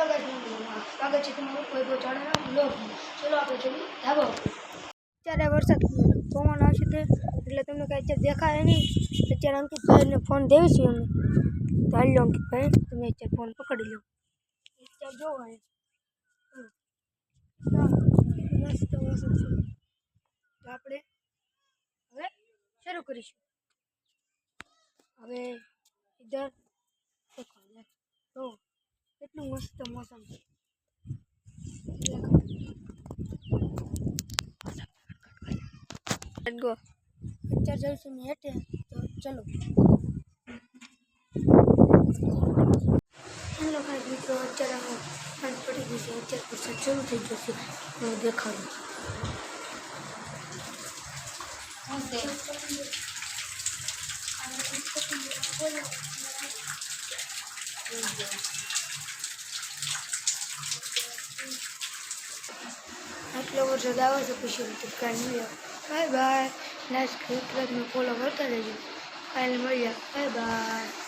hello guys स्वागत है तुम्हाરું કોઈ બહુ જાણેના બ્લોગ ચલો આપણે જઈએ ધાબા ઉપર અત્યારે વરસાદ પવન આવશે તે એટલે તમને કાંઈ અત્યારે દેખાય નહીં અત્યારે અંકિતભાઈને ફોન દેવી છે અમે તો હાલ લો અંકિતભાઈ તમે અત્યારે ફોન પકડી લો અત્યારે જોવો મસ્ત વરસાદ છે તો આપણે હવે શરૂ કરીશું હવે ઇધર તો કેટલું મસ્ત મોસમ છે લેટ્સ ગો અત્યારે જઈશું ને હેઠે તો ચલો હેલો ગાઈસ મિત્રો અત્યારે હું ફોન પડી ગઈ છે અત્યારે વરસાદ શરૂ થઈ ગયો છે હું દેખાડું આટલો વરસાદ આવે છે પછી તો કાંઈ નહીં બાય બાય લાઈક સબસ્ક્રાઈબ ને ફોલો કરતા રહેજો કાલે મળીએ બાય બાય